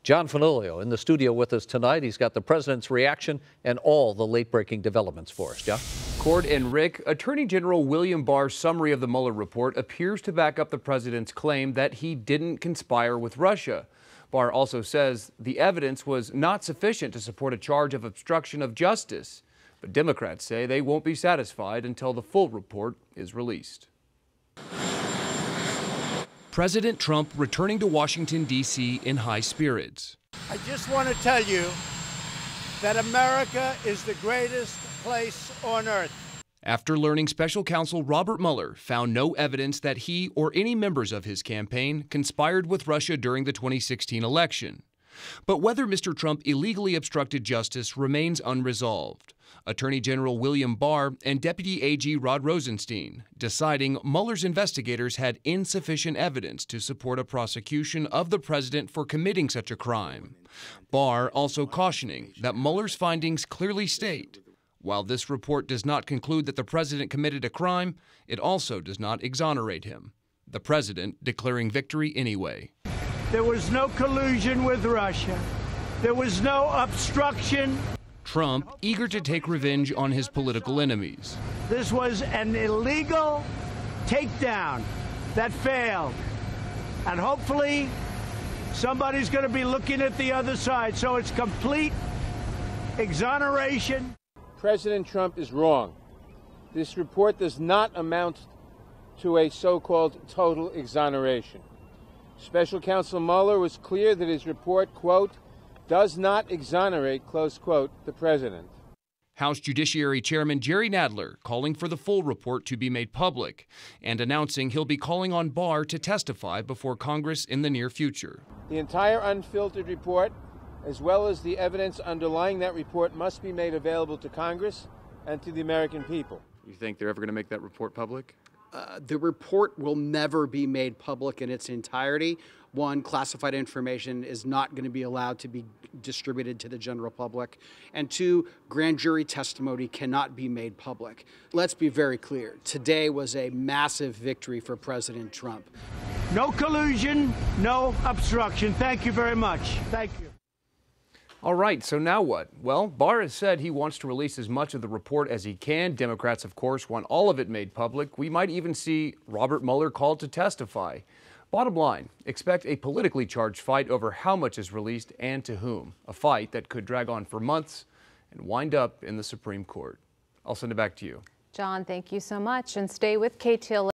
John Fanolio in the studio with us tonight. He's got the president's reaction and all the late-breaking developments for us. John? Cord and Rick, Attorney General William Barr's summary of the Mueller report appears to back up the president's claim that he didn't conspire with Russia. Barr also says the evidence was not sufficient to support a charge of obstruction of justice. But Democrats say they won't be satisfied until the full report is released. President Trump returning to Washington, D.C. in high spirits. I just want to tell you that America is the greatest place on earth. After learning special counsel Robert Mueller found no evidence that he or any members of his campaign conspired with Russia during the 2016 election. But whether Mr. Trump illegally obstructed justice remains unresolved. Attorney General William Barr and Deputy AG Rod Rosenstein deciding Mueller's investigators had insufficient evidence to support a prosecution of the president for committing such a crime. Barr also cautioning that Mueller's findings clearly state, while this report does not conclude that the president committed a crime, it also does not exonerate him. The president declaring victory anyway. There was no collusion with Russia. There was no obstruction. Trump eager to take revenge on his political enemies. This was an illegal takedown that failed. And hopefully somebody's going to be looking at the other side. So it's complete exoneration. President Trump is wrong. This report does not amount to a so-called total exoneration. Special counsel Mueller was clear that his report, quote, does not exonerate, close quote, the president. House Judiciary Chairman Jerry Nadler calling for the full report to be made public and announcing he'll be calling on Barr to testify before Congress in the near future. The entire unfiltered report, as well as the evidence underlying that report, must be made available to Congress and to the American people. You think they're ever going to make that report public? The report will never be made public in its entirety. One, classified information is not going to be allowed to be distributed to the general public. And two, grand jury testimony cannot be made public. Let's be very clear. Today was a massive victory for President Trump. No collusion, no obstruction. Thank you very much. Thank you. All right, so now what? Well, Barr has said he wants to release as much of the report as he can. Democrats, of course, want all of it made public. We might even see Robert Mueller called to testify. Bottom line, expect a politically charged fight over how much is released and to whom. A fight that could drag on for months and wind up in the Supreme Court. I'll send it back to you. John, thank you so much. And stay with KTLA.